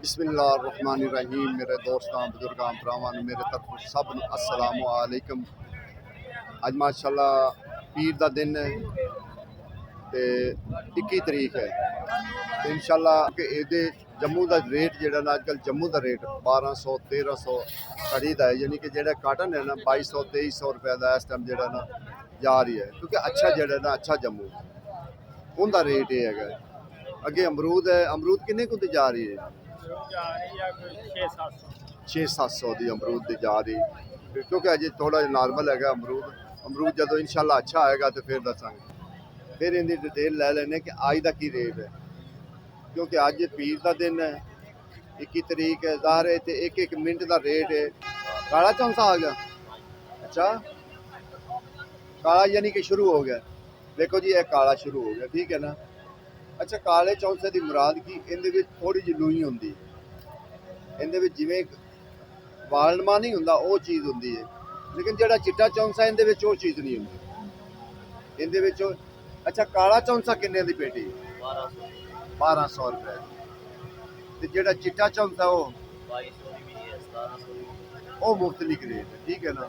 बिस्मिल्लाहिर्रहमानिर्रहीम। मेरे दोस्तों बुजुर्गों भरावां मेरे तरफ सब अस्सलामु अलैकुम। अज माशाल्लाह पीर का दिन है तो 21 तरीक है तो इंशाल्लाह कि ये जम्मू का रेट जोड़ा ना अजकल जम्मू का रेट 1200 1300 कड़ी का है, यानी कि जो काटन है ना 2200 2300 रुपये का इस टाइम जोड़ा ना जा रही है, क्योंकि अच्छा जोड़ा ना अच्छा जम्मू उनका रेट ये है। अगे अमरूद है, अमरूद किन्ने को जा रही है? 600-700 की अमरूद की जा रही, क्योंकि अजे थोड़ा नॉर्मल है अमरूद। अमरूद जो इंशाल्लाह अच्छा आएगा तो फिर दसांगे, फिर इनकी डिटेल ले लेने कि अज का की रेट है, क्योंकि अज पीर का दिन है 21 तरीक है, ज़ाहिर है तो एक एक मिनट का रेट है। काला चौंसा आ गया, अच्छा काला यानी कि शुरू हो गया। देखो जी, यह काला शुरू हो गया, ठीक है ना। अच्छा, काले चौंसे की मुराद की इन थोड़ी जी लूई होंगी, इन जिमें वालमा नहीं होंदा वो चीज़ होंदी है, लेकिन जो चिट्टा चौंसा इन वो चीज़ नहीं होंगी इन। अच्छा, काला चौंसा किन्ने की पेटी? 1200 रुपए। तो जो चिट्टा चौंसा वो मुख्तलिफ रेट है, ठीक है ना।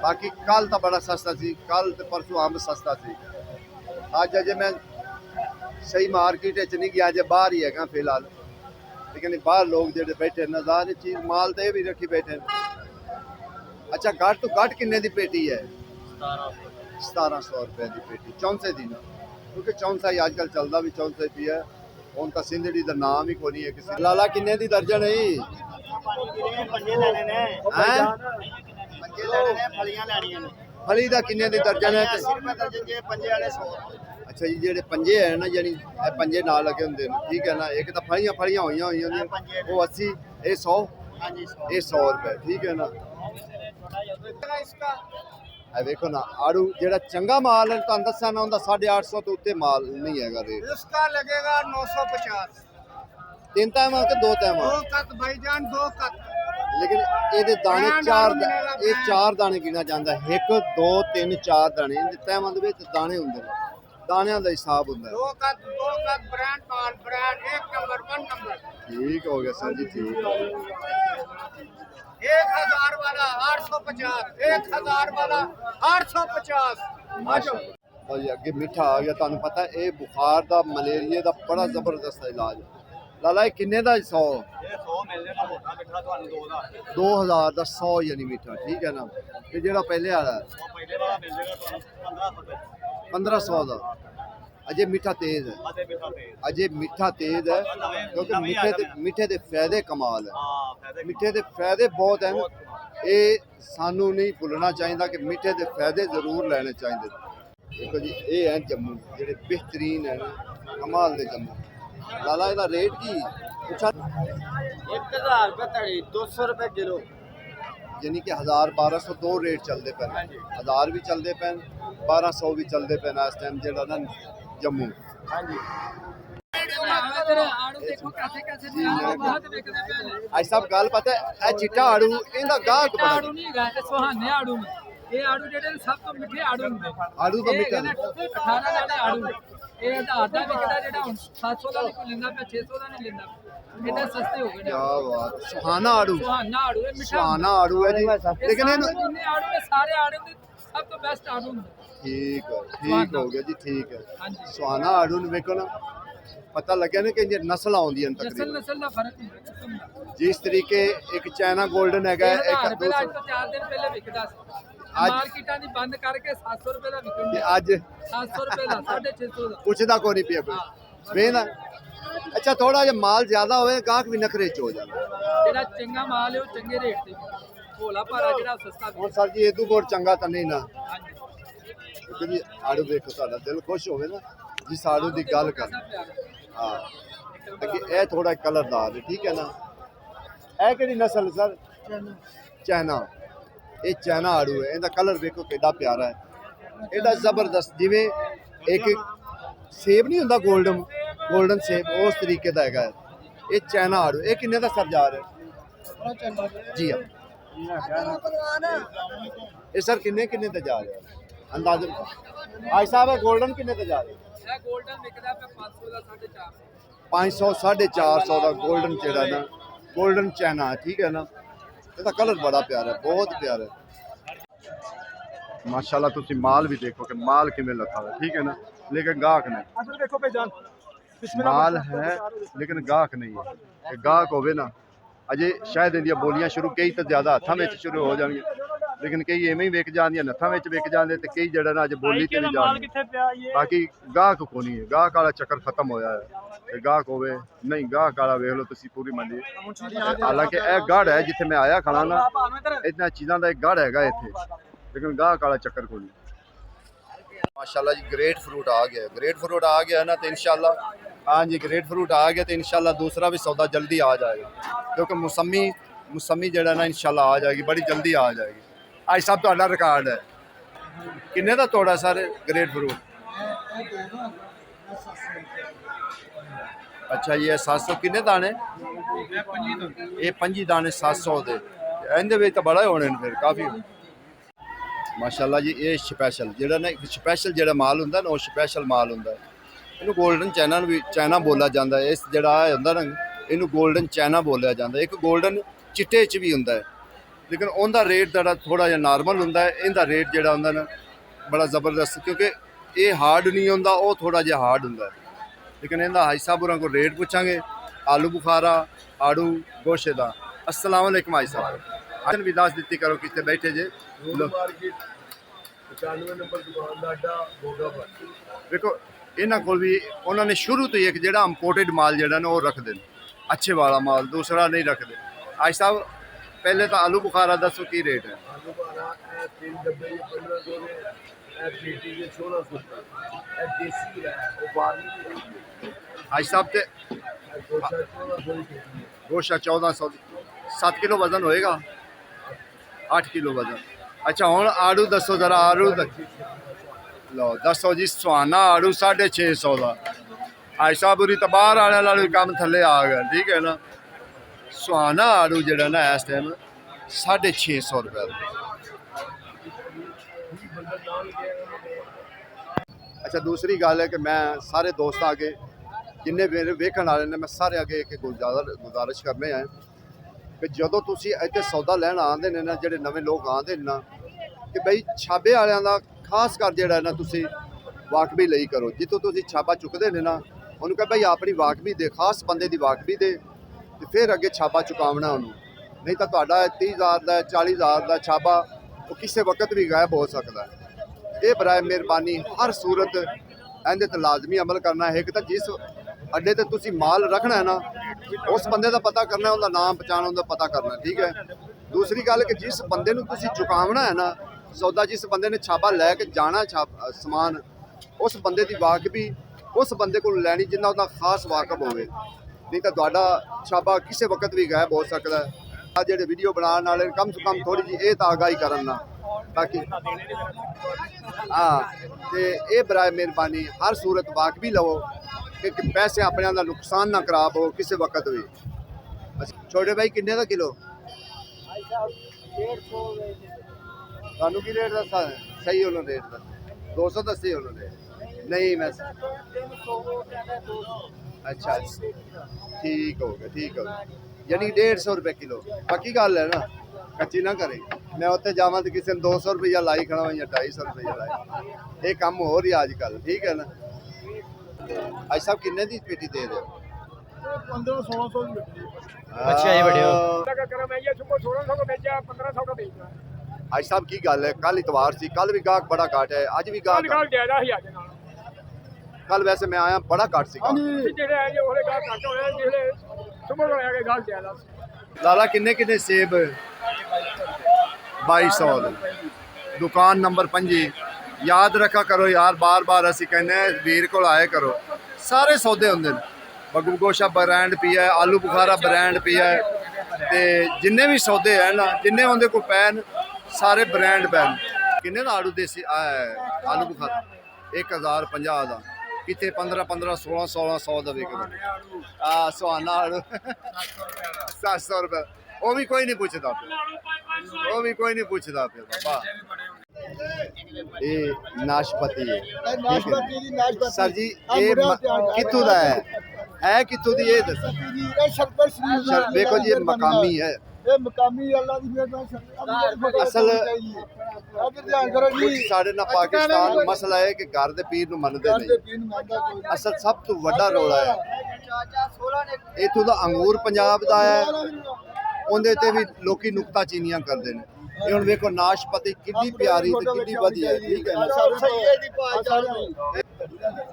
बाकी कल तो बड़ा सस्ता सी, कल तो परसों अंब सस्ता सी। अज अजे मैं सही मार्केट नहीं गया, अजे बाहर ही है फिलहाल, लेकिन बाहर लोग जो बैठे नज़ारे चीज माल तो ये भी रखी बैठे। अच्छा, घट तो घट किन्ने की पेटी है? 1700 रुपए की पेटी चौंसे की ना, क्योंकि चौंसा ही आजकल चलता भी चौंसे पी है। हम तो सिंधड़ी का नाम ही को नहीं है किसी। लाला किन्ने की दर्जन है? फली का किन्ने की दर्जन है? अच्छा जी, जेडे पंजे है ना, यानी पंजे नाल लगे होंगे, ठीक है ना। एक तो फलियां फलियां हुई वो 80, ये 100, ये 100 रुपए, ठीक है ना। देखो ना, आड़ू जेड़ा चंगा माल है तो दसा ना, 850 तो उत्ते माल नहीं है रेट। इसका लगेगा 950। 3 टाइम के 2 टाइम? 2 कत भाईजान, 2 कत। लेकिन ये दाने चार दाने गिना जाता है, 1 2 3 4 दाने तैमां दे विच दाने होंदे ने, दानियां दा हिसाब होंदा है। 2 कत ब्रांड माल, ब्रांड 1 नंबर 1 नंबर। ठीक हो गया सर जी, ठीक हो गया। 1000 वाला 850, 1000 वाला 850। माशाअल्लाह। और ये अगे मीठा आ गया, तुहानू पता है ये बुखार दा मलेरिया दा बड़ा जबरदस्त इलाज है। लाला ये किन्ने दा? 100 2000 का 100 यानी मीठा, ठीक है ना। ते जेड़ा पहले वाला है 1500 का। अजे मीठा तेज है, अजे मीठा तेज है, क्योंकि मीठे दे फायदे कमाल है, मीठे दे फायदे बहुत हैं। ये सानू नहीं भुलना चाहिए कि मीठे दे फायदे जरूर लेने चाहिए। देखो जी, ये है जम्मू जेडे बेहतरीन है ना, कमाल दे जम्मू। लाला ਇਹਦਾ रेट की पूछा? 1000 रुपए तड़ी, 200 रुपए किलो, यानी कि 1000 1200 दो रेट चलते पे, 1000 भी चलते पे, 1200 भी चलते पे इस टाइम जो ना जम्मू। आज सब गल पता है, चिट्टा आड़ू इनका गाहक बड़ा आड़ू नहीं है, सुहाने आड़ू में ये आड़ू जेडे सब तो मिठे आड़ू होंगे। आड़ू तो मिठा 18 दाने आड़ू ये आधा विकदा जेड़ा हुन 700 ਦਾ ਕੋਈ ਲੈਂਦਾ ਪਿਆ, 600 ਦਾ ਨਹੀਂ ਲੈਂਦਾ, ਇਹਦੇ ਸਸਤੇ ਹੋ ਗਏ ਨੇ। क्या बात, सुहाना आड़ू, ਸੁਹਾਨਾ ਆੜੂ ਇਹ ਮਿੱਠਾ सुहाना आड़ू है जी, लेकिन इन जितने आड़ू ने सारे आड़ू ਦੇ ਸਭ ਤੋਂ ਬੈਸਟ ਆੜੂ ਹੁੰਦੇ। ठीक हो गया जी, ठीक है। ਹਾਂਜੀ, सुहाना आड़ू ने देखो ना, पता लगे ना कि नस्ल आउंदी ਨਸਲ तकरीबन ਨਸਲ ਦਾ ਫਰਕ ਹੁੰਦਾ ਕਿਸਮ ਦਾ। जिस तरीके एक चाइना गोल्डन है, एक ਪਹਿਲਾਂ ਅੱਜ ਤੋਂ 4 ਦਿਨ ਪਹਿਲੇ ਵਿਕਦਾ ਸੀ, ਮਾਰਕੀਟਾਂ ਦੀ ਬੰਦ ਕਰਕੇ 700 ਰੁਪਏ ਦਾ ਵਿਕਦਾ। ਅੱਜ 700 ਰੁਪਏ ਦਾ, 650 ਦਾ। ਪੁੱਛਦਾ ਕੋਈ ਨਹੀਂ ਪਿਆ ਕੋਈ ਵੇਨਾ। ਅੱਛਾ, ਥੋੜਾ ਜਿਹਾ ਮਾਲ ਜ਼ਿਆਦਾ ਹੋਵੇ ਗਾਹਕ ਵੀ ਨਖਰੇ ਚ ਹੋ ਜਾਂਦਾ। ਜਿਹੜਾ ਚੰਗਾ ਮਾਲ ਹੈ ਉਹ ਚੰਗੇ ਰੇਟ ਤੇ, ਭੋਲਾ ਭਾਰਾ ਜਿਹੜਾ ਸਸਤਾ ਹੁਣ ਸਰ ਜੀ ਇਹਦੂ ਕੋਲ ਚੰਗਾ ਤਾਂ ਨਹੀਂ ਨਾ, ਹਾਂਜੀ, ਕਿਉਂਕਿ ਆੜੂ ਵੇਖੋ ਤੁਹਾਡਾ ਦਿਲ ਖੁਸ਼ ਹੋਵੇ ਨਾ ਜਿਸ ਆੜੂ ਦੀ ਗੱਲ ਕਰ। ਹਾਂ, ਅੱਗੇ ਇਹ ਥੋੜਾ ਕਲਰਦਾਰ ਹੈ, ਠੀਕ ਹੈ ਨਾ। ਇਹ ਕਿਹੜੀ ਨਸਲ ਸਰ? ਚਾਈਨਾ। ਇਹ ਚਾਈਨਾ ਆੜੂ है, ਇਹਦਾ कलर देखो ਕਿੱਡਾ प्यारा है, ਇਹਦਾ ਜ਼ਬਰਦਸਤ। ਜਿਵੇਂ ਇੱਕ ਸੇਬ ਨਹੀਂ ਹੁੰਦਾ गोल्डन सेब, उस तरीके का है ये चाइना आड़ू। ये किन्ने का सर जा रहा है जी? हाँ, ये सर किन्ने का जा रहा है अंदाजन? भाई साहब गोल्डन किन्ने का जा रहा है? ਇਹ 골ਡਨ ਵਿਕਦਾ ਪਿਆ 500 ਦਾ, 450। 500 450 ਦਾ 골ਡਨ ਜਿਹੜਾ ਨਾ 골ਡਨ ਚੈਨਾ ਠੀਕ ਹੈ ਨਾ ਇਹਦਾ ਕਲਰ ਬੜਾ ਪਿਆਰਾ ਹੈ ਬਹੁਤ ਪਿਆਰਾ ਹੈ ਮਾਸ਼ਾਅੱਲਾ ਤੁਸੀਂ ਮਾਲ ਵੀ ਦੇਖੋ ਕਿ ਮਾਲ ਕਿਵੇਂ ਲੱਗਾ ਹੋਇਆ ਠੀਕ ਹੈ ਨਾ ਲੇਕਿਨ ਗਾਹਕ ਨਹੀਂ अदर देखो भाईजान माल है लेकिन गाहक नहीं है कि गाहक होवे ना अजे शायद इंदिया बोलियां शुरू कई तो ज्यादा हत्थां विच शुरू हो जाएंगे लेकिन कई एवें ही विक जांदियां नत्थां विच विक जांदे ते कई जड़ा ना अजे बोली ते नहीं जांदे बाकी गाहक को नहीं है गाहक वाला चक्कर खत्म होया है ते गाहक होवे नहीं गाहक वाला वेख लो तुसी पूरी मंडी हालांकि यह गढ़ है जिथे मैं आया खड़ा ना इतना चीज़ों का एक गढ़ हैगा इत्थे लेकिन गाहक वाला चक्कर को नहीं माशाल्लाह जी ग्रेट फ्रूट आ गया ना तो इंशाल्लाह हाँ जी ग्रेट फ्रूट आ गया तो इंशाल्लाह दूसरा भी सौदा जल्दी आ जाएगा क्योंकि मौसमी जड़ा ना इंशाल्लाह आ जाएगी बड़ी जल्दी आ जाएगी आज सब तो रिकॉर्ड है किन्ने का तोड़ा सर ग्रेट फ्रूट अच्छा ये 700 किन्ने दाने ये 25 दाने 700 दे इहदे विच तां बड़ा होने फिर काफ़ी माशाल्लाह जी ये स्पैशल ਜਿਹੜਾ ਨਾ स्पैशल ਜਿਹੜਾ ਮਾਲ ਹੁੰਦਾ ਨਾ ਉਹ स्पैशल ਮਾਲ ਹੁੰਦਾ ਇਹਨੂੰ 골ਡਨ ਚਾਈਨਾ ਵੀ ਚਾਈਨਾ ਬੋਲਿਆ ਜਾਂਦਾ ਇਸ ਜਿਹੜਾ ਹੁੰਦਾ ਨਾ ਇਹਨੂੰ 골ਡਨ ਚਾਈਨਾ ਬੋਲਿਆ ਜਾਂਦਾ ਇੱਕ 골ਡਨ ਚਿੱਟੇ 'ਚ ਵੀ ਹੁੰਦਾ ਹੈ ਲੇਕਿਨ ਉਹਦਾ ਰੇਟ ਜਿਹੜਾ ਥੋੜਾ ਜਿਹਾ ਨਾਰਮਲ ਹੁੰਦਾ ਹੈ ਇਹਦਾ ਰੇਟ ਜਿਹੜਾ ਹੁੰਦਾ ਨਾ ਬੜਾ ਜ਼ਬਰਦਸਤ ਕਿਉਂਕਿ ਇਹ ਹਾਰਡ ਨਹੀਂ ਹੁੰਦਾ ਉਹ ਥੋੜਾ ਜਿਹਾ ਹਾਰਡ ਹੁੰਦਾ ਲੇਕਿਨ ਇਹਦਾ ਹਾਈ ਸਾਹਿਬ ਹੋਰਾਂ ਕੋਲ ਰੇਟ ਪੁੱਛਾਂਗੇ ਆਲੂ ਬੁਖਾਰਾ ਆੜੂ ਗੋਸ਼ੇ ਦਾ अस्सलाम वालेकुम हाई साहब आज भी दस दी करो कितने बैठे जे मार्केट 95 नंबर दुकान ਦਾ ਅੱਡਾ ਗੋਗਾਪੁਰ देखो इन्हों को भी उन्होंने शुरू तो ही एक जो इंपोर्टेड माल जो ना वो रखते हैं अच्छे वाला माल दूसरा नहीं रखते आज साहब पहले तो आलू बुखारा दसो की रेट है ਆਲੂ ਬਾਰਾ ਇਹ 3 ਡੱਬੇ 1500 ਦੇ ਇਹ ਪੀਟੀ ਦੇ 1600 ਇਹ ਦੇਸੀ ਹੈ ਉਹ ਬਾਰਲੀ आज साहब ते ਕੋਸ਼ਾ 1400 ਦੀ गोशा 1400 7 किलो वजन होएगा 8 किलो वजन अच्छा हूँ आड़ू दसो जरा आड़ू लो दसो जी सुहाना आड़ू 650 का आज साहब पूरी तो बाहर आने वाला भी काम थले आ गया ठीक है ना सुहाना आड़ू जड़ा ना इस टाइम 650 रुपये अच्छा दूसरी गल है कि मैं सारे दोस्त आगे जिन्ने मेरे वेखण वाले ने मैं सारे अगे एक गुजारिश करने आए कि जदों तुसी इत्थे सौदा लैण आंदे ने ना ਜਿਹੜੇ ਨਵੇਂ ਲੋਕ ਆਂਦੇ ਨੇ ਨਾ ਕਿ ਬਈ ਛਾਬੇ ਵਾਲਿਆਂ ਦਾ ਖਾਸ ਕਰ ਜਿਹੜਾ ਨਾ ਤੁਸੀਂ ਵਾਕਬੀ ਲਈ ਕਰੋ ਜਿੱਥੋਂ ਤੁਸੀਂ ਛਾਬਾ ਚੁੱਕਦੇ ਨੇ ਨਾ ਉਹਨੂੰ ਕਹੇ ਬਈ ਆਪਣੀ ਵਾਕਬੀ ਦੇ ਖਾਸ ਬੰਦੇ ਦੀ ਵਾਕਬੀ ਦੇ ਤੇ ਫਿਰ ਅੱਗੇ ਛਾਬਾ ਚੁਕਾਉਣਾ ਉਹਨੂੰ ਨਹੀਂ ਤਾਂ ਤੁਹਾਡਾ 30,000 ਦਾ 40,000 ਦਾ ਛਾਬਾ ਉਹ ਕਿਸੇ ਵਕਤ ਵੀ ਗਾਇਬ ਹੋ ਸਕਦਾ ਹੈ ਇਹ ਬਰਾਏ ਮਿਹਰਬਾਨੀ ਹਰ ਸੂਰਤ ਇਹਦੇ ਤੇ ਲਾਜ਼ਮੀ ਅਮਲ ਕਰਨਾ ਹੈ ਕਿ ਤਾਂ ਜਿਸ ਅੱਡੇ ਤੇ ਤੁਸੀਂ ਮਾਲ ਰੱਖਣਾ ਹੈ ਨਾ ਉਸ ਬੰਦੇ ਦਾ ਪਤਾ ਕਰਨਾ ਉਹਦਾ ਨਾਮ ਪਛਾਣ ਉਹਦਾ ਪਤਾ ਕਰਨਾ ਠੀਕ ਹੈ ਦੂਸਰੀ ਗੱਲ ਕਿ ਜਿਸ ਬੰਦੇ ਨੂੰ ਤੁਸੀਂ ਚੁਕਾਉਣਾ ਹੈ ਨਾ ਸੌਦਾ ਜਿਸ ਬੰਦੇ ਨੇ ਛਾਪਾ ਲੈ ਕੇ ਜਾਣਾ ਸਮਾਨ ਉਸ ਬੰਦੇ ਦੀ ਵਾਕਬੀ ਉਸ ਬੰਦੇ ਕੋਲ ਲੈਣੀ ਜਿੰਨਾ ਉਹਦਾ ਖਾਸ ਵਾਕਬ ਹੋਵੇ ਨਹੀਂ ਤਾਂ ਤੁਹਾਡਾ ਛਾਪਾ ਕਿਸੇ ਵਕਤ ਵੀ ਗਾਇਬ ਹੋ ਸਕਦਾ ਹੈ ਆ ਜਿਹੜੇ ਵੀਡੀਓ ਬਣਾਉਣ ਵਾਲੇ ਕਮ ਸੇ ਕਮ ਥੋੜੀ ਜਿਹੀ ਇਹ ਤਾਂ ਆਗਾਹੀ ਕਰਨ ਨਾ ਤਾਕਿ ਹਾਂ ਤੇ ਇਹ ਬਰਾਏ ਮਿਹਰਬਾਨੀ ਹਰ ਸੂਰਤ ਵਾਕਬੀ ਲਵੋ कि पैसे अपने का नुकसान ना खराब हो किसी वक्त भी छोटे भाई किन्ने का किलो थानू की रेट दसा सही उन्होंने रेट दस 200 दसी उन्होंने नहीं मैं अच्छा ठीक हो गया यानी 150 रुपये किलो पक्की गल है ना कच्ची ना करे मैं उत्थे जावां तो किसी ने 200 रुपया लाई खड़ा या 250 रुपया लाई ये कम हो रही अजकल ठीक है ना आज साहब किन्ने दी पेटी दे दो 1500 ਦੀ अच्छा ये बढ़िया लगा कर मैं ये सुबह 1600 को बेचा 1500 का बेचा आज साहब की गल है कल इतवार सी कल भी गाहक बड़ा घट है आज भी गाहक निकाल ज्यादा ही आज नाल कल वैसे मैं आया बड़ा घट सी ਜਿਹੜੇ ਆ ਜੇ ਉਹਦੇ ਗਾਹ ਘੱਟ ਹੋਏ ਜਿਹੜੇ ਸੁਬਹ ਨੂੰ ਆ ਕੇ ਗਾਹ ਜ਼ਿਆਦਾ लाला किन्ने किन्ने सेब 2200 दुकान नंबर 5 याद रखा करो यार बार बार असी कहने वीर को आए करो सारे सौदे होंगे बगू गोशा ब्रांड पिया है आलू बुखारा ब्रांड पिया है ते जिन्ने भी सौदे है ना जिन्ने उनके को पैन सारे ब्रांड पैन किन्ने दा आड़ू देसी आलू बुखारा 1050 का कितने 1500 1600 का विकदा सुहाना आड़ू 700 रुपये वो भी कोई नहीं पूछता वो भी कोई नहीं पूछता फिर बाबा ये नाशपति है सर जी ये कितों का है ਹੈ ਕਿੱਥੋਂ ਦੀ ਇਹ ਦੱਸੋ। ਇਹ ਸ਼ਰਪਰ ਸ਼ਰੀਫ ਵੇਖੋ ਜੀ ਇਹ ਮਕਾਮੀ ਹੈ, ਇਹ ਮਕਾਮੀ ਅੱਲਾ ਦੀ ਮਿਹਰਬਾਨੀ ਅਸਲ ਅਗਰ ਧਿਆਨ ਕਰੋ ਕੁਝ ਜੀ ਸਾਡੇ ਨਾਲ ਪਾਕਿਸਤਾਨ ਮਸਲਾ ਹੈ ਕਿ ਘਰ ਦੇ ਪੀਰ ਨੂੰ ਮੰਨਦੇ ਨਹੀਂ। ਅਸਲ ਸਭ ਤੋਂ ਵੱਡਾ ਰੌਲਾ ਹੈ ਇੱਥੋਂ ਦਾ ਅੰਗੂਰ ਪੰਜਾਬ ਦਾ ਹੈ, ਉਹਦੇ ਤੇ ਵੀ ਲੋਕੀ ਨੁਕਤਾਚੀਨੀਆਂ ਕਰਦੇ ਨੇ। ਇਹ ਹੁਣ ਵੇਖੋ ਨਾਸ਼ਪਤੀ ਕਿੰਨੀ ਪਿਆਰੀ ਤੇ ਕਿੰਨੀ ਵਧੀਆ ਹੈ, ਠੀਕ ਹੈ ਨਾ।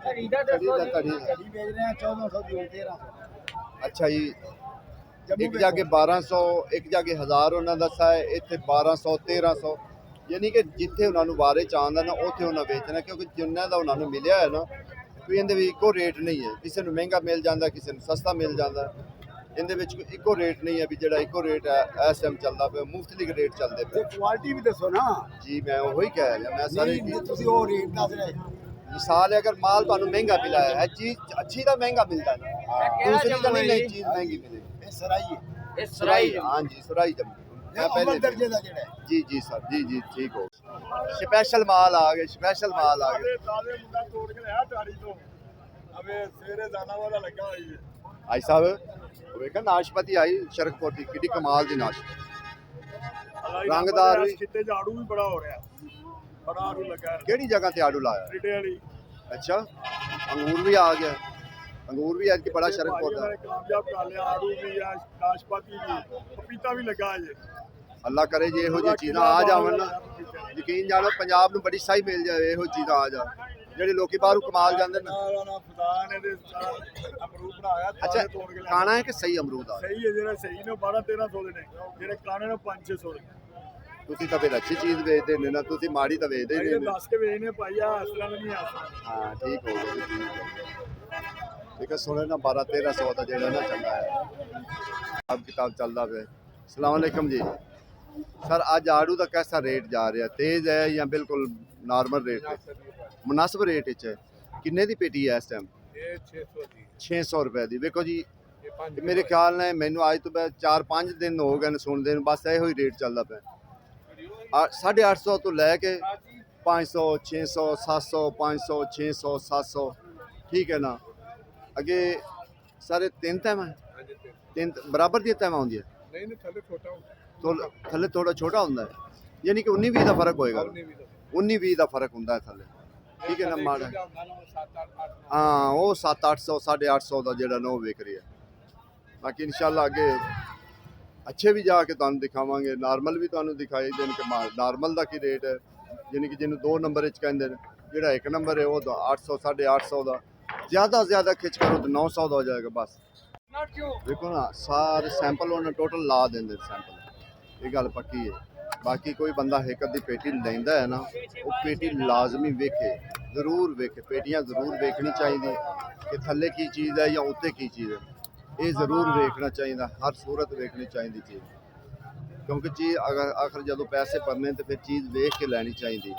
ਘੜੀ ਦਾ ਦੱਸੋ ਜੀ, ਘੜੀ ਵੇਚ ਰਹੇ ਆ 1400 ਦੀ 1300। ਅੱਛਾ ਜੀ, ਇੱਕ ਜਾ ਕੇ 1200, ਇੱਕ ਜਾ ਕੇ 1000 ਉਹਨਾਂ ਦੱਸਿਆ ਹੈ, ਇੱਥੇ 1200 1300, ਯਾਨੀ ਕਿ ਜਿੱਥੇ ਉਹਨਾਂ ਨੂੰ ਵਾਰੇ ਚ ਆਉਂਦਾ ਨਾ ਉੱਥੇ ਉਹਨਾਂ ਵੇਚਣਾ, ਕਿਉਂਕਿ ਜਿੰਨਾ ਦਾ ਉਹਨਾਂ ਨੂੰ ਮਿਲਿਆ ਹੈ ਨਾ ਕੋਈ ਇਹਦੇ ਵੀ ਇੱਕੋ ਰੇਟ ਨਹੀਂ ਹੈ। ਕਿਸੇ ਨੂੰ ਮਹਿੰਗਾ ਮਿਲ ਜਾਂਦਾ, ਕਿਸੇ ਨੂੰ ਸਸਤਾ ਮਿਲ ਜਾਂਦਾ। ਇਹਦੇ ਵਿੱਚ ਕੋਈ ਇੱਕੋ ਰੇਟ ਨਹੀਂ ਹੈ ਵੀ ਜਿਹੜਾ ਇੱਕੋ ਰੇਟ ਹੈ ਇਸ ਟਾਈਮ ਚੱਲਦਾ ਪਿਆ, ਮੁਫਤਲਿਕ ਰੇਟ ਚੱਲਦੇ ਪਏ। ਕੁਆਲਿਟੀ ਵੀ ਦੱਸੋ ਨਾ ਜੀ ਮੈਂ ਉਹੀ ਕਹਿ ਰਿਹਾ, ਮੈਂ ਸਾਰੇ ਤੁਸੀਂ ਉਹ ਰੇਟ ਦੱਸ ਰਹੇ। मिसाल है अगर माल ਤੁਹਾਨੂੰ महंगा मिला है चीज अच्छी का महंगा मिलता है, दूसरी का नहीं चीज महंगी मिलेगी। ਇਹ ਸਰਾਈ ਹੈ, ਇਹ ਸਰਾਈ हाँ जी सुराई जम मैं ਅਮਲ पहले ਦਰਜੇ ਦਾ ਜਿਹੜਾ ਹੈ। जी जी सर जी जी ठीक हो। स्पेशल माल आ गए, स्पेशल माल आ गए। ਤਾਜ਼ੇ ਮੁੰਡਾ ਤੋੜ ਕੇ ਲਿਆ ਟਾੜੀ ਤੋਂ ਅਬੇ ਸਵੇਰੇ ਦਾਣਾ ਵਾਲਾ ਲੱਗਾ ਹੋਈ ਹੈ। भाई साहब ਵੇਖਾ ਨਾਸ਼ਪਤੀ ਆਈ ਸ਼ਰਕਪੁਰ ਦੀ, ਕਿੱਡੀ ਕਮਾਲ ਦੀ ਨਾਸ਼ਪਤੀ, ਰੰਗਦਾਰ ਵੀ। ਕਿਤੇ ਝਾੜੂ ਵੀ ਬੜਾ ਹੋ ਰਿਹਾ, ਬੜਾ ਆੜੂ ਲੱਗਾ ਕਿਹੜੀ ਜਗ੍ਹਾ ਤੇ ਆੜੂ ਲਾਇਆ? ਰਿਟੇ ਵਾਲੀ। अच्छा अंगूर भी आ गया, अंगूर भी आज की बड़ा शरकपुर ਦਾ। ਕਾਮਯਾਬ ਕਰ ਲਿਆ, ਆੜੂ ਵੀ ਆ, ਨਾਸ਼ਪਾਤੀ ਵੀ, ਪਪੀਤਾ ਵੀ ਲੱਗਾ ਹੈ। ਅੱਲਾ ਕਰੇ ਜੇ ਇਹੋ ਜਿਹੀ ਚੀਜ਼ਾਂ ਆ ਜਾਵਣ ਨਾ, ਯਕੀਨ ਜਾਣੋ ਪੰਜਾਬ ਨੂੰ ਬੜੀ ਸਹੀ ਮਿਲ ਜਾਵੇ ਇਹੋ ਚੀਜ਼ਾਂ ਆ ਜਾ, ਜਿਹੜੇ ਲੋਕੀ ਬਾਹਰੋਂ ਕਮਾਲ ਜਾਂਦੇ ਨੇ। ਨਾ ਖੁਦਾ ਨੇ ਦੇ ਅਮਰੂਦ ਬਣਾਇਆ, ਅੱਛਾ ਤਾਜ਼ੇ ਤੋੜ ਕੇ ਲਿਆ। ਖਾਣਾ ਹੈ ਕਿ ਸਹੀ ਅਮਰੂਦ ਆ? ਸਹੀ ਹੈ, ਜਿਹੜੇ ਸਹੀ ਨੇ 1200-1300 ਦੇ ਨੇ, ਜਿਹੜੇ ਕਾਣੇ ਨੇ 500-600 ਦੇ। ਤੁਸੀਂ ਤਾਂ ਫਿਰ ਅੱਛੀ ਚੀਜ਼ ਵੇਚਦੇ ਨੇ ਨਾ, ਤੁਸੀਂ ਮਾੜੀ ਤਾਂ ਵੇਚਦੇ ਹੀ ਇਹ ਨਹੀਂ ਨੇ। ਦੱਸ ਕੇ ਵੇਚਨੇ ਭਾਈ, ਆ ਅਸਲਾਂ ਨਹੀਂ ਆਸਾ। ਹਾਂ ਠੀਕ ਹੋ ਗਿਆ, ਠੀਕ ਹੈ। ਠੀਕ ਹੈ, ਸੁਣੇ ਨਾ 1200-1300 ਦਾ ਜਿਹੜਾ ਨਾ ਚੰਗਾ ਹੈ। ਆਪ ਕਿਤਾਬ ਚੱਲਦਾ ਪਿਆ। अस्सलाम वालेकुम जी सर, आज आड़ू का कैसा रेट जा रहा है? तेज़ है या बिल्कुल नॉर्मल रेट है? मुनासिब रेट है। किन्ने दी पेटी है इस टाइम? 600 रुपए ਦੀ। ਵੇਖੋ ਜੀ ਮੇਰੇ ਖਿਆਲ ਨਾਲ ਮੈਨੂੰ ਅੱਜ ਤੋਂ ਬਾਅਦ 4-5 ਦਿਨ ਹੋ ਗਏ ਨੇ ਸੁਣਦੇ ਨੂੰ, ਬਸ ਇਹੋ ਹੀ ਰੇਟ ਚੱਲਦਾ ਪਿਆ। 850 ਤੋਂ ਲੈ ਕੇ 500 600 700 500 600 700, ਠੀਕ ਹੈ ਨਾ। ਅੱਗੇ ਸਾਰੇ ਤਿੰਨ ਤੈਵਾਂ, ਤਿੰਨ ਬਰਾਬਰ ਦੀਆਂ ਤੈਵਾਂ ਹੁੰਦੀਆਂ? ਨਹੀਂ ਥੱਲੇ ਛੋਟਾ ਹੁੰਦਾ, ਥੱਲੇ ਥੋੜਾ ਛੋਟਾ ਹੁੰਦਾ ਹੈ, ਯਾਨੀ ਕਿ 19-20 ਦਾ ਫਰਕ ਹੋਏਗਾ। 19-20 ਦਾ ਫਰਕ ਹੁੰਦਾ ਹੈ ਥੱਲੇ, ਠੀਕ ਹੈ ਨਾ। ਮਾੜਾ ਹਾਂ, ਉਹ 700-800 850 ਦਾ ਜਿਹੜਾ ਨਾ ਉਹ ਵਿਕ ਰਿਹਾ। ਬਾਕੀ ਇਨਸ਼ਾਅੱਲਾ ਅੱਗੇ ਅੱਛੇ ਵੀ ਜਾ ਕੇ ਤੁਹਾਨੂੰ ਦਿਖਾਵਾਂਗੇ, ਨਾਰਮਲ ਵੀ ਤੁਹਾਨੂੰ ਦਿਖਾਈ ਦੇਣ ਕਿ ਨਾਰਮਲ ਦਾ ਕੀ ਰੇਟ ਹੈ, ਯਾਨੀ ਕਿ ਜਿਹਨੂੰ 2 ਨੰਬਰ ਵਿੱਚ ਕਹਿੰਦੇ ਨੇ। ਜਿਹੜਾ 1 ਨੰਬਰ ਹੈ ਉਹ 800 850 ਦਾ, ਜ਼ਿਆਦਾ ਖਿੱਚ ਕਰੋ ਤਾਂ 900 ਦਾ ਹੋ ਜਾਏਗਾ ਬਸ। ਦੇਖੋ ਨਾ ਸਾਰੇ ਸੈਂਪਲ ਉਹਨਾਂ ਟੋਟਲ ਲਾ ਦਿੰਦੇ ਸੈਂਪਲ, ਇਹ ਗੱਲ ਪੱਕੀ ਹੈ। ਬਾਕੀ ਕੋਈ ਬੰਦਾ ਇੱਕ ਅੱਧੀ ਪੇਟੀ ਲੈਂਦਾ ਹੈ ਨਾ, ਉਹ ਪੇਟੀ ਲਾਜ਼ਮੀ ਵੇਖੇ, ਜ਼ਰੂਰ ਵੇਖੇ। ਪੇਟੀਆਂ ਜ਼ਰੂਰ ਵੇਖਣੀ ਚਾਹੀਦੀ ਕਿ ਥੱਲੇ ਕੀ ਚੀਜ਼ ਹੈ ਜਾਂ ਉੱਤੇ ਕੀ ਚੀਜ਼ ਹੈ, ਇਹ ਜ਼ਰੂਰ ਵੇਖਣਾ ਚਾਹੀਦਾ। ਹਰ ਸੂਰਤ ਵੇਖਣੀ ਚਾਹੀਦੀ ਚੀਜ਼, ਕਿਉਂਕਿ ਚੀਜ਼ ਅਗਰ ਆਖਰ ਜਦੋਂ ਪੈਸੇ ਭਰਨੇ ਤੇ ਫਿਰ ਚੀਜ਼ ਵੇਖ ਕੇ ਲੈਣੀ ਚਾਹੀਦੀ।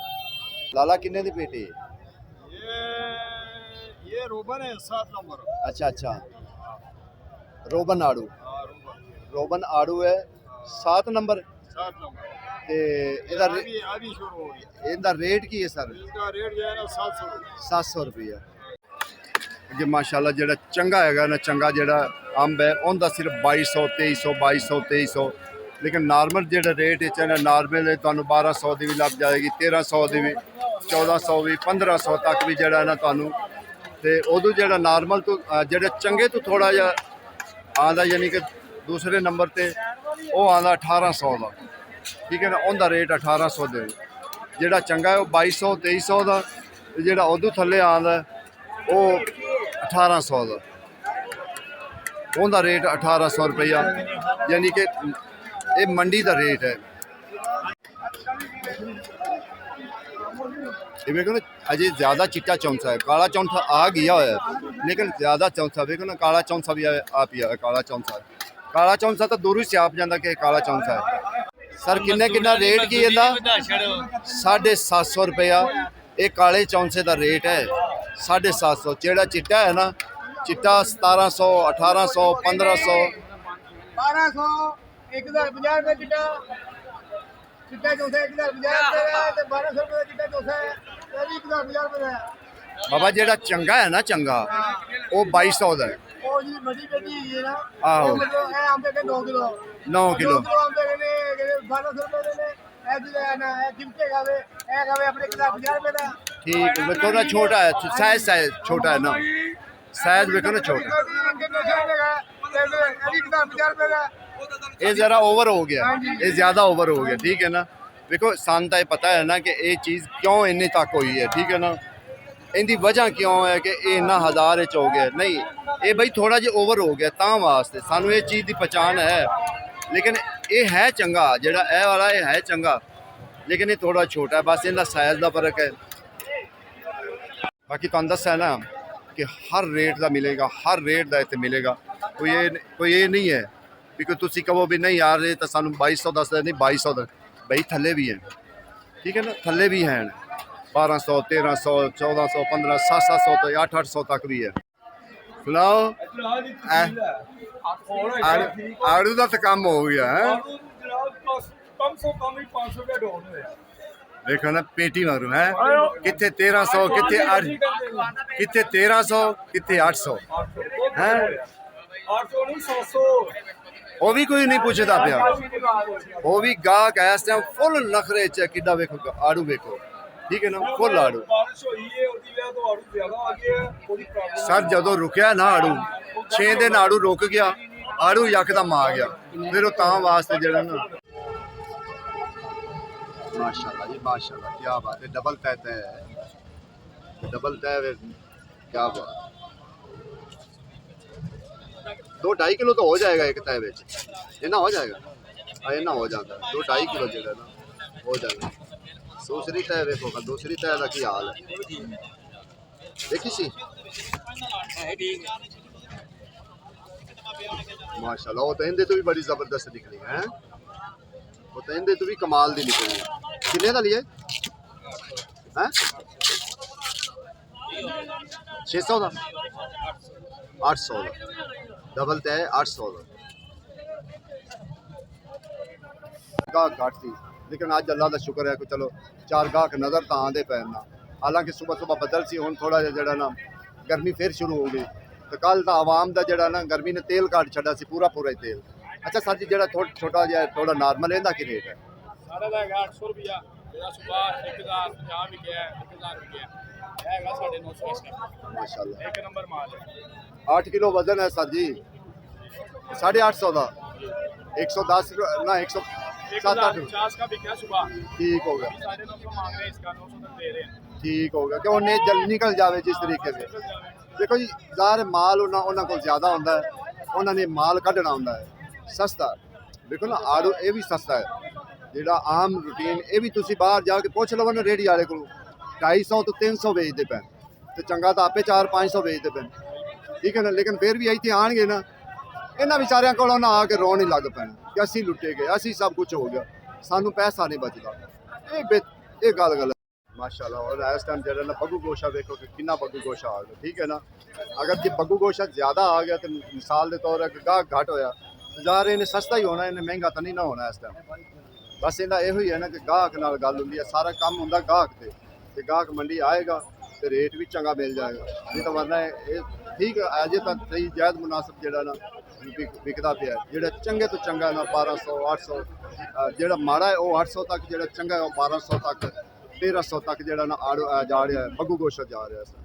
ਲਾਲਾ ਕਿੰਨੇ ਦੀ ਪੇਟੀ ਹੈ? ये रोबन है 7 नंबर। अच्छा रोबन आड़ू है 7 नंबर। 7 नंबर ਤੇ ਇਹਦਾ अभी शुरू हो गई। ਇਹਦਾ ਰੇਟ ਕੀ ਹੈ ਸਰ? इसका रेट जो है ना 700 700 ਰੁਪਏ। ਅੱਗੇ ਮਾਸ਼ਾਅੱਲਾ ਜਿਹੜਾ ਚੰਗਾ ਹੈਗਾ ਨਾ, ਚੰਗਾ ਜਿਹੜਾ ਅੰਬ ਹੈ ਉਹਦਾ ਸਿਰਫ 2200 2300 ਲੇਕਿਨ ਨਾਰਮਲ ਜਿਹੜਾ ਰੇਟ ਹੈ ਨਾ, ਨਾਰਮਲ ਤੁਹਾਨੂੰ 1200 ਦੀ ਵੀ ਲੱਭ ਜਾਏਗੀ, 1300 ਦੀ ਵੀ, 1400 ਵੀ, 1500 ਤੱਕ ਵੀ ਜਿਹੜਾ ਨਾ ਤੁਹਾਨੂੰ। ਤੇ ਉਦੋਂ ਜਿਹੜਾ ਨਾਰਮਲ ਤੋਂ ਜਿਹੜੇ ਚੰਗੇ ਤੋਂ ਥੋੜਾ ਜਿਹਾ ਆਂਦਾ, ਯਾਨੀ ਕਿ ਦੂਸਰੇ ਨੰਬਰ ਤੇ ਉਹ ਆਂਦਾ 1800 ਦਾ, ਠੀਕ ਹੈ ਨਾ। ਉਹਦਾ ਰੇਟ 1800 ਦੇ। ਜਿਹੜਾ ਚੰਗਾ ਹੈ ਉਹ 2200 2300 ਦਾ, ਤੇ ਜਿਹੜਾ ਉਦੋਂ ਥੱਲੇ ਆਂਦਾ ਉਹ 1800 ਦਾ, ਉਹਦਾ ਰੇਟ 1800 ਰੁਪਇਆ, ਯਾਨੀ ਕਿ ਇਹ ਮੰਡੀ ਦਾ ਰੇਟ ਹੈ। ਇਹ ਵੇਖੋ ਨਾ ਅਜੇ ਜ਼ਿਆਦਾ ਚਿੱਟਾ ਚੌਂਸਾ ਹੈ, ਕਾਲਾ ਚੌਂਸਾ ਆ ਗਿਆ ਹੋਇਆ, ਲੇਕਿਨ ਜ਼ਿਆਦਾ ਚੌਂਸਾ ਵੇਖੋ ਨਾ, ਕਾਲਾ ਚੌਂਸਾ ਵੀ ਆ ਪਿਆ। ਕਾਲਾ ਚੌਂਸਾ ਤਾਂ ਦੂਰੋਂ ਹੀ ਸਿਆਪ ਜਾਂਦਾ ਕਿ ਕਾਲਾ ਚੌਂਸਾ ਹੈ। ਸਰ ਕਿੰਨਾ ਰੇਟ ਕੀ ਇਹਦਾ? 750 ਰੁਪਇਆ ਇਹ ਕਾਲੇ ਚੌਂਸੇ ਦਾ ਰੇਟ ਹੈ। 750। ਜਿਹੜਾ ਚਿੱਟਾ ਹੈ ਨਾ, ਚਿੱਟਾ 1700 1800 1500 1200 1050 ਰੁਪਏ ਚਿੱਟਾ ਚੌਥਾ 1050 ਰੁਪਏ ਤੇ 1200 ਰੁਪਏ ਦਾ ਚਿੱਟਾ ਚੌਥਾ ਹੈ, ਇਹ ਵੀ 1050 ਰੁਪਏ ਦਾ ਹੈ। ਬਾਬਾ ਜਿਹੜਾ ਚੰਗਾ ਹੈ ਨਾ, ਚੰਗਾ ਉਹ 2200 ਦਾ ਹੈ। ਉਹ ਜੀ ਵੱਡੀ ਬੇਟੀ ਹੈਗੀ ਹੈ ਨਾ ਆਹੋ। ਉਹ ਮਤਲਬ ਇਹ ਆਂਦੇ ਕਿ 2 ਕਿਲੋ 9 ਕਿਲੋ ਆਂਦੇ ਨੇ 1200 ਰੁਪਏ ਦੇ ਨੇ ਇਹ ਜਿਹੜਾ ਨਾ ਇਹ ਗਿਫਟ ਖਾਵੇ ਇਹ ਖਾਵੇ ਆਪਣੇ ਕਿਲਾ 50 ਰੁਪਏ ਦਾ ठीक है थोड़ा छोटा है साइज छोटा है ना साइज देखो ना छोटा ਇਹ ਵੀ ਕਿਲਾ 50 ਰੁਪਏ ਦਾ ये जरा ओवर हो गया ये ज़्यादा ओवर हो गया ठीक है ना देखो सान तो पता है ना कि ये चीज़ क्यों इन्नी तक हुई है ठीक है ना इनकी वजह क्यों है कि ये इन्ना हज़ार हो गया नहीं ये भाई थोड़ा जिहा ओवर हो गया तां वास्ते सानू ये चीज़ की पहचान है लेकिन ये है चंगा जेड़ा ए वाला ये है चंगा लेकिन ये थोड़ा छोटा है बस इनका साइज का फर्क है बाकी तुहानू दस्सिया ना कि हर रेट का मिलेगा हर रेट का इत्थे मिलेगा कोई ये नहीं है भी कोई तुसी कहो भी नहीं यार ये तो सानू 2200 दसदा नहीं 2200 दा भाई थल्ले भी हैं ठीक है ना थल्ले भी हैं 1200 1300 1400 1500 700 तो 800 तक भी है सुनाओ आड़ू का तो काम हो गया है कम से कम ही 500 रुपये डोन होया देखो ना पेटी मारू है कितने 1300 कितने 1300 कितने 800 है 800 नहीं 700 वो भी कोई नहीं पूछता पिया वो भी गाहक है इस टाइम फुल नखरे च किड्डा वेखो आड़ू वेखो ठीक है ना फुल आड़ू बारिश हुई है उसकी वजह तो आड़ू ज्यादा आ गया थोड़ी प्रॉब्लम सर जदों रुकिया ना आड़ू 6 दिन आड़ू रुक गया आड़ू यकदम आ गया फिर वो तां वास्ते जेड़ा ना माशाल्लाह जी माशाल्लाह क्या बात है डबल तय है डबल तय क्या बात 2-2.5 किलो तो हो जाएगा एक तय में इतना हो जाएगा हाँ इतना हो जाता है 2-2.5 किलो जो है ना हो जाएगा दूसरी तय देखो दूसरी तय का की हाल है देखी सी माशाल्लाह वो तो इनदे तो भी बड़ी जबरदस्त निकली है वो तो इनदे तो भी कमाल दी निकली किन्ने का लिए हैं 600 का 800 का डबल तय 800 का गाहक घट सी लेकिन अज अल्लाह का शुक्र है कि चलो 4 गाहक नज़र तो आते पे ना हालांकि सुबह सुबह बदल सी हुण थोड़ा जिहा ना गर्मी फिर शुरू हो गई तो कल तो आवाम का जिहड़ा ना गर्मी ने तेल काट छड़ा सी पूरा ही तेल अच्छा सर जी जिहड़ा छोटा जिहा थोड़ा नॉर्मल इहदा की रेट है सारा ਦਾ ਹੈਗਾ 800 ਰੁਪਿਆ ਜਿਹੜਾ ਸਵੇਰ 1050 ਵੀ ਗਿਆ 1000 ਵੀ ਗਿਆ ਇਹ ਹੈਗਾ 950 ਇਸ ਟਾਈਮ माशाल्लाह ਇੱਕ ਨੰਬਰ ਮਾਲ ਹੈ 8 किलो वजन है सर जी 850 का 110 ना 107 50 का बिका सुबह ठीक हो गया 950 मांग रहे हैं इसका 900 तक दे रहे हैं ठीक हो गया कि उन्हें जल निकल जाए जिस तरीके से देखो जी ज़ाहिर माल उन्होंने को ज़्यादा होता है उन्होंने माल कढ़ना होता है सस्ता देखो ना आड़ू ये भी सस्ता है ਜਿਹੜਾ ਆਮ ਰੂਟੀਨ ਇਹ ਵੀ ਤੁਸੀਂ ਬਾਹਰ ਜਾ ਕੇ ਪੁੱਛ ਲਵੋ ਨਾ ਰੇੜੀ ਵਾਲੇ ਕੋਲ 250 ਤੋਂ 300 ਵੇਚਦੇ ਪੈਣ ਤੇ ਚੰਗਾ ਤਾਂ ਆਪੇ 4-500 ਵੇਚਦੇ ਪੈਣ ਠੀਕ ਹੈ ਨਾ ਲੇਕਿਨ ਫਿਰ ਵੀ ਇੱਥੇ ਆਣਗੇ ਨਾ ਇਹਨਾਂ ਵਿਚਾਰਿਆਂ ਕੋਲੋਂ ਨਾ ਆ ਕੇ ਰੋਣ ਹੀ ਲੱਗ ਪੈਣ ਕਿ ਅਸੀਂ ਲੁੱਟੇ ਗਏ ਅਸੀਂ ਸਭ ਕੁਝ ਹੋ ਗਿਆ ਸਾਨੂੰ ਪੈਸਾ ਨਹੀਂ ਬਚਦਾ ਇਹ ਗੱਲ माशाल्लाह और इस टाइम जो ना बग्गू गोशा देखो कि कितना बग्गू गोशा आ गया ठीक है ना अगर जो बग्गू गोशा ज़्यादा आ गया तो मिसाल के तौर पर गाहक घट होया ज़ाहिर इन्हें सस्ता ही होना इन्हें महंगा तो नहीं ना होना इस टाइम बस इनका यो ही है ना कि गाहक नाल गल हुंदी है सारा काम हुंदा गाहक ते गाहक मंडी आएगा तो रेट भी चंगा मिल जाएगा नहीं तो वरना ठीक है अजे तक सही जायज़ मुनासिब जो ना विकदा पिया जो चंगे तो चंगा ना 1200 800 जो माड़ा है वो 800 तक जो चंगा है वो 1200 तक 1300 तक जो ना जा रहा है बग्गू गोशा जा रहा है।